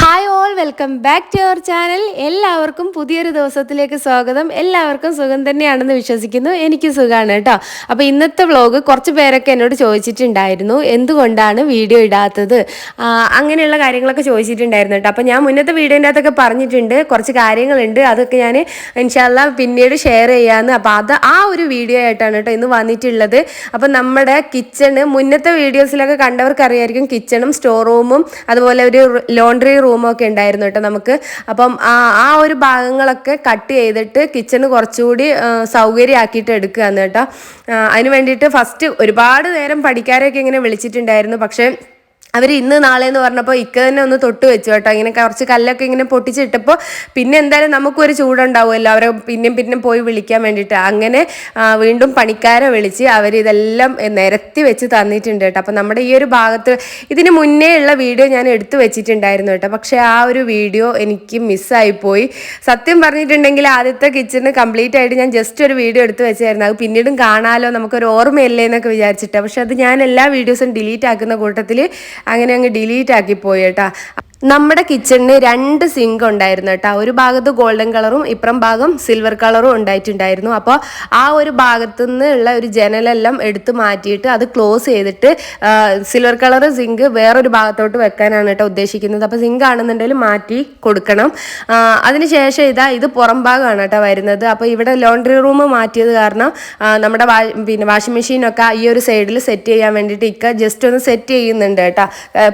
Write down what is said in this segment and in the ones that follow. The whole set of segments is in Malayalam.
Hi all, welcome back to our channel. എല്ലാവർക്കും പുതിയൊരു ദിവസത്തിലേക്ക് സ്വാഗതം. എല്ലാവർക്കും സുഖം തന്നെയാണെന്ന് വിശ്വസിക്കുന്നു. എനിക്ക് സുഖമാണ് കേട്ടോ. അപ്പോൾ ഇന്നത്തെ വ്ളോഗ് കുറച്ച് പേരൊക്കെ എന്നോട് ചോദിച്ചിട്ടുണ്ടായിരുന്നു എന്തുകൊണ്ടാണ് വീഡിയോ ഇടാത്തത്, അങ്ങനെയുള്ള കാര്യങ്ങളൊക്കെ ചോദിച്ചിട്ടുണ്ടായിരുന്നു കേട്ടോ. അപ്പോൾ ഞാൻ മുന്നത്തെ വീഡിയോൻ്റെ അകത്തൊക്കെ പറഞ്ഞിട്ടുണ്ട്, കുറച്ച് കാര്യങ്ങളുണ്ട്, അതൊക്കെ ഞാൻ ഇൻഷാല്ലാ പിന്നീട് ഷെയർ ചെയ്യാമെന്ന്. അപ്പോൾ ആ ഒരു വീഡിയോ ആയിട്ടാണ് കേട്ടോ ഇന്ന് വന്നിട്ടുള്ളത്. അപ്പോൾ നമ്മുടെ കിച്ചണ് മുന്നത്തെ വീഡിയോസിലൊക്കെ കണ്ടവർക്ക് അറിയായിരിക്കും, കിച്ചണും സ്റ്റോർ റൂമും അതുപോലെ ഒരു ലോണ്ടറി റൂമൊക്കെ ഉണ്ടായിരുന്നു കേട്ടോ നമുക്ക്. അപ്പം ആ ഒരു ഭാഗങ്ങളൊക്കെ കട്ട് ചെയ്തിട്ട് കിച്ചണ് കുറച്ചുകൂടി സൗകര്യമാക്കിയിട്ട് എടുക്കുകയാണ് കേട്ടോ. അതിന് വേണ്ടിയിട്ട് ഫസ്റ്റ് ഒരുപാട് നേരം പണിക്കാരെയൊക്കെ ഇങ്ങനെ വിളിച്ചിട്ടുണ്ടായിരുന്നു. പക്ഷേ അവർ ഇന്ന് നാളെ എന്ന് പറഞ്ഞപ്പോൾ ഇക്ക തന്നെ ഒന്ന് തൊട്ട് വെച്ചു കേട്ടോ. ഇങ്ങനെ കുറച്ച് കല്ലൊക്കെ ഇങ്ങനെ പൊട്ടിച്ചിട്ടപ്പോൾ പിന്നെ എന്തായാലും നമുക്കൊരു ചൂടുണ്ടാവുമല്ലോ അവരെ പിന്നെയും പോയി വിളിക്കാൻ വേണ്ടിയിട്ട്. അങ്ങനെ വീണ്ടും പണിക്കാരെ വിളിച്ച് അവരിതെല്ലാം നിരത്തി വെച്ച് തന്നിട്ടുണ്ട് കേട്ടോ. അപ്പോൾ നമ്മുടെ ഈ ഒരു ഭാഗത്ത് ഇതിന് മുന്നേ ഉള്ള വീഡിയോ ഞാൻ എടുത്തു വെച്ചിട്ടുണ്ടായിരുന്നു കേട്ടോ. പക്ഷേ ആ ഒരു വീഡിയോ എനിക്ക് മിസ്സായിപ്പോയി. സത്യം പറഞ്ഞിട്ടുണ്ടെങ്കിൽ ആദ്യത്തെ കിച്ചണ് കംപ്ലീറ്റ് ആയിട്ട് ഞാൻ ജസ്റ്റ് ഒരു വീഡിയോ എടുത്ത് വെച്ചായിരുന്നു. അത് പിന്നീടും കാണാമല്ലോ, നമുക്കൊരു ഓർമ്മയില്ലേ എന്നൊക്കെ വിചാരിച്ചിട്ട്. പക്ഷെ അത് ഞാൻ എല്ലാ വീഡിയോസും ഡിലീറ്റ് ആക്കുന്ന കൂട്ടത്തിൽ അങ്ങനെ അങ്ങ് ഡിലീറ്റ് ആക്കി പോയി കേട്ടോ. നമ്മുടെ കിച്ചണിന് 2 സിങ്ക് ഉണ്ടായിരുന്നു കേട്ടോ. ഒരു ഭാഗത്ത് ഗോൾഡൻ കളറും ഇപ്പുറം ഭാഗം സിൽവർ കളറും ഉണ്ടായിട്ടുണ്ടായിരുന്നു. അപ്പോൾ ആ ഒരു ഭാഗത്തു നിന്നുള്ള ഒരു ജനലെല്ലാം എടുത്ത് മാറ്റിയിട്ട് അത് ക്ലോസ് ചെയ്തിട്ട് സിൽവർ കളർ സിങ്ക് വേറൊരു ഭാഗത്തോട്ട് വെക്കാനാണ് കേട്ടോ ഉദ്ദേശിക്കുന്നത്. അപ്പോൾ സിങ്ക് ആണെന്നുണ്ടെങ്കിൽ മാറ്റി കൊടുക്കണം. അതിനുശേഷം ഇത് പുറം ഭാഗമാണ് കേട്ടോ വരുന്നത്. അപ്പോൾ ഇവിടെ ലോണ്ടറി റൂം മാറ്റിയത് കാരണം നമ്മുടെ വാഷിംഗ് മെഷീനൊക്കെ ഈ ഒരു സൈഡിൽ സെറ്റ് ചെയ്യാൻ വേണ്ടിയിട്ട് ഇക്ക ജസ്റ്റ് ഒന്ന് സെറ്റ് ചെയ്യുന്നുണ്ട് കേട്ടോ.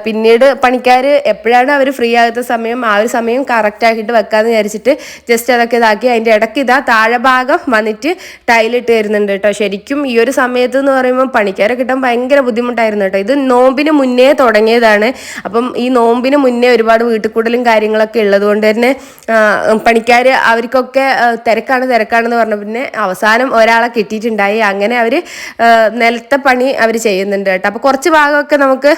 പിന്നീട് പണിക്കാർ എപ്പോഴാണ് അവർ ഫ്രീ ആകുന്ന സമയം ആ ഒരു സമയം കറക്റ്റ് ആക്കിയിട്ട് വെക്കാമെന്ന് വിചാരിച്ചിട്ട് ജസ്റ്റ് അതൊക്കെ ഇതാക്കി അതിൻ്റെ ഇടയ്ക്ക് താഴെ ഭാഗം വന്നിട്ട് ടൈലിട്ട് വരുന്നുണ്ട് കേട്ടോ. ശരിക്കും ഈ ഒരു സമയത്ത് എന്ന് പറയുമ്പോൾ പണിക്കാരെ കിട്ടാൻ ഭയങ്കര ബുദ്ധിമുട്ടായിരുന്നു കേട്ടോ. ഇത് നോമ്പിന് മുന്നേ തുടങ്ങിയതാണ്. അപ്പം ഈ നോമ്പിന് മുന്നേ ഒരുപാട് വീട്ടുകൂടലും കാര്യങ്ങളൊക്കെ ഉള്ളത് കൊണ്ട് തന്നെ പണിക്കാർ അവർക്കൊക്കെ തിരക്കാണെന്ന് പറഞ്ഞ പിന്നെ അവസാനം ഒരാളെ കിട്ടിയിട്ടുണ്ടായി. അങ്ങനെ അവർ നിലത്തെ പണി അവർ ചെയ്യുന്നുണ്ട് കേട്ടോ. അപ്പോൾ കുറച്ച് ഭാഗമൊക്കെ നമുക്ക്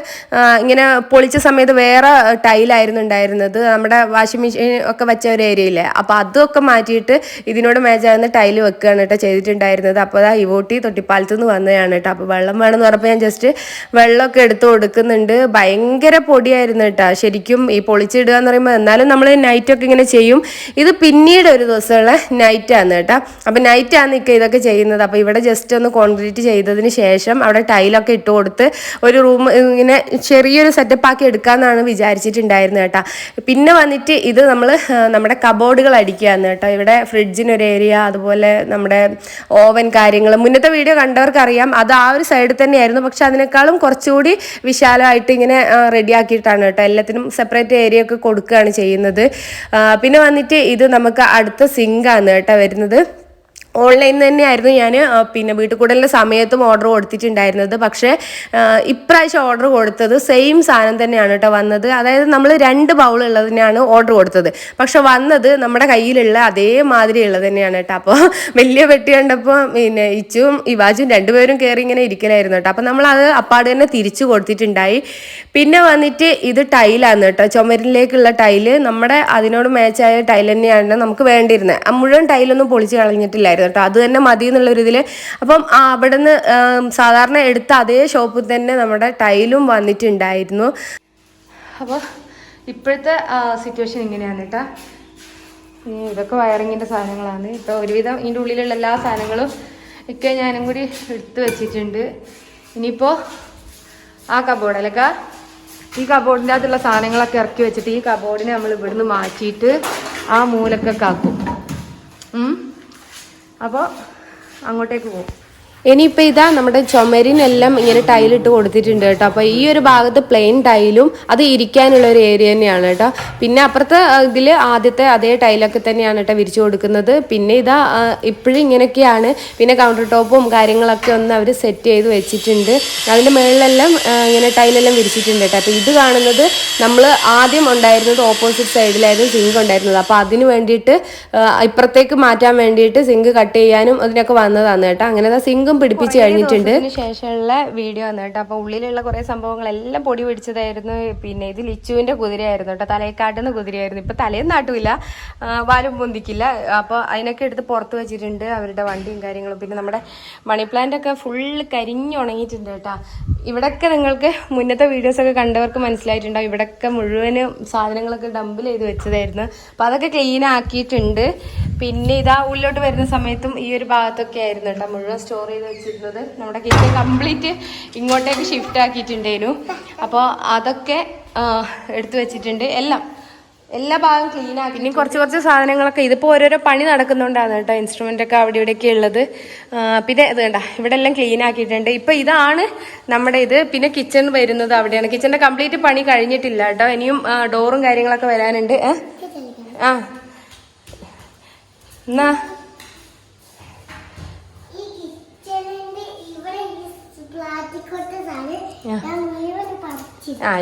ഇങ്ങനെ പൊളിച്ച സമയത്ത് വേറെ ടൈലായിരുന്നു ഉണ്ടായിരുന്നത്, നമ്മുടെ വാഷിംഗ് മെഷീൻ ഒക്കെ വെച്ച ഒരു ഏരിയയില്ലേ. അപ്പോൾ അതൊക്കെ മാറ്റിയിട്ട് ഇതിനോട് മേച്ചാകുന്ന ടൈല് വെക്കുകയാണ് കേട്ടോ ചെയ്തിട്ടുണ്ടായിരുന്നത്. അപ്പോൾ അതാ ഇവോട്ടി തൊട്ടിപ്പാലത്തു നിന്ന് വന്നതാണ് കേട്ടോ. അപ്പോൾ വെള്ളം വേണമെന്ന് പറഞ്ഞപ്പോൾ ഞാൻ ജസ്റ്റ് വെള്ളമൊക്കെ എടുത്ത് കൊടുക്കുന്നുണ്ട്. ഭയങ്കര പൊടിയായിരുന്നു കേട്ടോ ശരിക്കും ഈ പൊളിച്ചിടുക എന്ന് പറയുമ്പോൾ. എന്നാലും നമ്മൾ നൈറ്റൊക്കെ ഇങ്ങനെ ചെയ്യും. ഇത് പിന്നീട് ഒരു ദിവസമുള്ള നൈറ്റാണ് കേട്ടോ. അപ്പോൾ നൈറ്റാണ് ഇതൊക്കെ ചെയ്യുന്നത്. അപ്പോൾ ഇവിടെ ജസ്റ്റ് ഒന്ന് കോൺക്രീറ്റ് ചെയ്തതിന് ശേഷം അവിടെ ടൈലൊക്കെ ഇട്ട് കൊടുത്ത് ഒരു റൂം ഇങ്ങനെ ചെറിയൊരു സെറ്റപ്പാക്കി എടുക്കാമെന്നാണ് വിചാരിച്ചിട്ടുണ്ടായിരുന്നു കേട്ടോ. പിന്നെ വന്നിട്ട് ഇത് നമ്മുടെ കബോർഡുകൾ അടിക്കുകയാണ് കേട്ടോ. ഇവിടെ ഫ്രിഡ്ജിനൊരു ഏരിയ, അതുപോലെ നമ്മുടെ ഓവൻ കാര്യങ്ങൾ മുന്നത്തെ വീഡിയോ കണ്ടവർക്ക് അറിയാം, അത് ആ ഒരു സൈഡിൽ തന്നെയായിരുന്നു. പക്ഷെ അതിനേക്കാളും കുറച്ചുകൂടി വിശാലമായിട്ട് ഇങ്ങനെ റെഡിയാക്കിയിട്ടാണ് കേട്ടോ. എല്ലാത്തിനും സെപ്പറേറ്റ് ഏരിയ ഒക്കെ കൊടുക്കുകയാണ് ചെയ്യുന്നത്. പിന്നെ വന്നിട്ട് ഇത് നമുക്ക് അടുത്ത സിങ്കാണ് കേട്ടോ വരുന്നത്. ഓൺലൈനിൽ തന്നെയായിരുന്നു ഞാൻ പിന്നെ വീട്ടുകൂടലിൻ്റെ സമയത്തും ഓർഡർ കൊടുത്തിട്ടുണ്ടായിരുന്നത്. പക്ഷേ ഇപ്രാവശ്യം ഓർഡർ കൊടുത്തത് സെയിം സാധനം തന്നെയാണ് കേട്ടോ വന്നത്. അതായത് നമ്മൾ 2 ബൗൾ ഉള്ളതിനാണ് ഓർഡർ കൊടുത്തത്, പക്ഷെ വന്നത് നമ്മുടെ കയ്യിലുള്ള അതേമാതിരി ഉള്ളത് തന്നെയാണ് കേട്ടോ. അപ്പോൾ വലിയ പെട്ടി കണ്ടപ്പോൾ പിന്നെ ഇച്ചും ഇവാജും 2 പേരും കയറി ഇങ്ങനെ ഇരിക്കലായിരുന്നു കേട്ടോ. അപ്പോൾ നമ്മളത് അപ്പാട് തന്നെ തിരിച്ചു കൊടുത്തിട്ടുണ്ടായി. പിന്നെ വന്നിട്ട് ഇത് ടൈലാണ് കേട്ടോ, ചുമരിലേക്കുള്ള ടൈല്. നമ്മുടെ അതിനോട് മാച്ചായ ടൈൽ തന്നെയാണ് നമുക്ക് വേണ്ടിയിരുന്നത്. മുഴുവൻ ടൈലൊന്നും പൊളിച്ച് കളഞ്ഞിട്ടില്ലായിരുന്നു കേട്ടോ, അത് തന്നെ മതി എന്നുള്ളൊരു ഇതിൽ. അപ്പം അവിടെ നിന്ന് സാധാരണ എടുത്ത അതേ ഷോപ്പിൽ തന്നെ നമ്മുടെ ടൈലും വന്നിട്ടുണ്ടായിരുന്നു. അപ്പോൾ ഇപ്പോഴത്തെ സിറ്റുവേഷൻ ഇങ്ങനെയാണ് കേട്ടോ. ഇതൊക്കെ വയറിങ്ങിൻ്റെ സാധനങ്ങളാണ്. ഇപ്പോൾ ഒരുവിധം ഇതിൻ്റെ ഉള്ളിലുള്ള എല്ലാ സാധനങ്ങളും ഒക്കെ ഞാനും കൂടി എടുത്ത് വെച്ചിട്ടുണ്ട്. ഇനിയിപ്പോൾ ആ കബോർഡിലൊക്കെ ഈ കബോർഡിൻ്റെ അകത്തുള്ള സാധനങ്ങളൊക്കെ ഇറക്കി വെച്ചിട്ട് ഈ കബോർഡിനെ നമ്മൾ ഇവിടുന്ന് മാറ്റിയിട്ട് ആ മൂലക്കൊക്കെ ആക്കും. അപ്പോൾ അങ്ങോട്ടേക്ക് പോകും. ഇനിയിപ്പോൾ ഇതാ നമ്മുടെ ചുമരിനെല്ലാം ഇങ്ങനെ ടൈലിട്ട് കൊടുത്തിട്ടുണ്ട് കേട്ടോ. അപ്പോൾ ഈ ഒരു ഭാഗത്ത് പ്ലെയിൻ ടൈലും അത് ഇരിക്കാനുള്ള ഒരു ഏരിയ തന്നെയാണ് കേട്ടോ. പിന്നെ അപ്പുറത്തെ ഇതിൽ ആദ്യത്തെ അതേ ടൈലൊക്കെ തന്നെയാണ് കേട്ടോ വിരിച്ചു കൊടുക്കുന്നത്. പിന്നെ ഇതാ ഇപ്പോഴും ഇങ്ങനെയൊക്കെയാണ്. പിന്നെ കൗണ്ടർ ടോപ്പും കാര്യങ്ങളൊക്കെ ഒന്ന് അവർ സെറ്റ് ചെയ്ത് വെച്ചിട്ടുണ്ട്. അതിൻ്റെ മുകളിലെല്ലാം ഇങ്ങനെ ടൈലെല്ലാം വിരിച്ചിട്ടുണ്ട് കേട്ടോ. അപ്പോൾ ഇത് കാണുന്നത് നമ്മൾ ആദ്യം ഉണ്ടായിരുന്നത് ഓപ്പോസിറ്റ് സൈഡിലായിരുന്നു സിങ്ക് ഉണ്ടായിരുന്നത്. അപ്പോൾ അതിന് വേണ്ടിയിട്ട് ഇപ്പുറത്തേക്ക് മാറ്റാൻ വേണ്ടിയിട്ട് സിങ്ക് കട്ട് ചെയ്യാനും അതിനൊക്കെ വന്നതാണ് കേട്ടോ. അങ്ങനെ സിങ്ക് മുഴുവൻ പിടിപ്പിച്ച് കഴിഞ്ഞിട്ടുണ്ട്. ശേഷമുള്ള വീഡിയോ ആണ് കേട്ടോ. അപ്പോൾ ഉള്ളിലുള്ള കുറേ സംഭവങ്ങളെല്ലാം പൊടി പിടിച്ചതായിരുന്നു. പിന്നെ ഇത് ലിച്ചുവിൻ്റെ കുതിരയായിരുന്നു കേട്ടോ, തലയെക്കാട്ടുന്ന കുതിരയായിരുന്നു. ഇപ്പം തലയും നാട്ടുമില്ല, വാലും പൊന്തിക്കില്ല. അപ്പോൾ അതിനൊക്കെ എടുത്ത് പുറത്ത് വെച്ചിട്ടുണ്ട്, അവരുടെ വണ്ടിയും കാര്യങ്ങളും. പിന്നെ നമ്മുടെ മണി പ്ലാന്റ് ഒക്കെ ഫുള്ള് കരിഞ്ഞുണങ്ങിയിട്ടുണ്ട് കേട്ടോ. ഇവിടെയൊക്കെ നിങ്ങൾക്ക് മുന്നത്തെ വീഡിയോസൊക്കെ കണ്ടവർക്ക് മനസ്സിലായിട്ടുണ്ടാവും, ഇവിടെയൊക്കെ മുഴുവനും സാധനങ്ങളൊക്കെ ഡംപിൽ ചെയ്ത് വെച്ചതായിരുന്നു. അപ്പോൾ അതൊക്കെ ക്ലീൻ ആക്കിയിട്ടുണ്ട്. പിന്നെ ഇതാ ഉള്ളിലോട്ട് വരുന്ന സമയത്തും ഈ ഒരു ഭാഗത്തൊക്കെ ആയിരുന്നു കേട്ടോ മുഴുവൻ സ്റ്റോർ ചെയ്ത് വെച്ചിരുന്നത്. നമ്മുടെ കിച്ചൺ കംപ്ലീറ്റ് ഇങ്ങോട്ടേക്ക് ഷിഫ്റ്റ് ആക്കിയിട്ടുണ്ടായിരുന്നു. അപ്പോൾ അതൊക്കെ എടുത്തു വെച്ചിട്ടുണ്ട്. എല്ലാ ഭാഗവും ക്ലീൻ ആക്കി. ഇനി കുറച്ച് സാധനങ്ങളൊക്കെ ഇതിപ്പോൾ ഓരോരോ പണി നടക്കുന്നുണ്ടാണ് കേട്ടോ, ഇൻസ്ട്രുമെൻ്റ് ഒക്കെ അവിടെ ഇവിടെയൊക്കെ ഉള്ളത്. പിന്നെ ഇത് വേണ്ട, ഇവിടെ എല്ലാം ക്ലീൻ ആക്കിയിട്ടുണ്ട്. ഇപ്പം ഇതാണ് നമ്മുടെ ഇത്. പിന്നെ കിച്ചൺ വരുന്നത് അവിടെയാണ്. കിച്ചൻ്റെ കംപ്ലീറ്റ് പണി കഴിഞ്ഞിട്ടില്ല കേട്ടോ, ഇനിയും ഡോറും കാര്യങ്ങളൊക്കെ വരാനുണ്ട്. ആ എന്നാ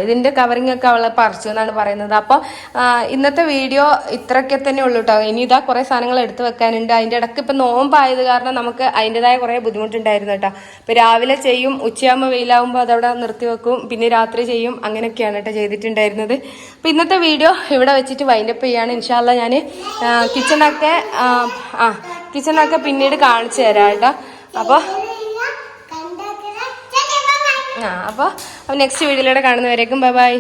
ഇതിന്റെ കവറിങ് ഒക്കെ അവളെ പറിച്ചു എന്നാണ് പറയുന്നത്. അപ്പോൾ ഇന്നത്തെ വീഡിയോ ഇത്രയൊക്കെ തന്നെ ഉള്ളൂ കേട്ടോ. ഇനി ഇതാ കുറേ സാധനങ്ങൾ എടുത്തു വെക്കാനുണ്ട്. അതിൻ്റെ ഇടയ്ക്ക് ഇപ്പം നോമ്പായത് കാരണം നമുക്ക് അതിൻ്റെതായ കുറേ ബുദ്ധിമുട്ടുണ്ടായിരുന്നു കേട്ടോ. ഇപ്പം രാവിലെ ചെയ്യും, ഉച്ചയാകുമ്പോൾ വെയിലാകുമ്പോൾ അതവിടെ നിർത്തി വെക്കും, പിന്നെ രാത്രി ചെയ്യും, അങ്ങനെയൊക്കെയാണ് കേട്ടോ ചെയ്തിട്ടുണ്ടായിരുന്നത്. അപ്പം ഇന്നത്തെ വീഡിയോ ഇവിടെ വെച്ചിട്ട് വൈൻഡപ്പ് ചെയ്യാണ്. ഇൻഷാ അല്ലാ ഞാൻ കിച്ചണൊക്കെ പിന്നീട് കാണിച്ചു തരാം കേട്ടോ. അപ്പോൾ നെക്സ്റ്റ് വീഡിയോയിലൂടെ കാണുന്നവരേക്കും ബൈ ബൈ.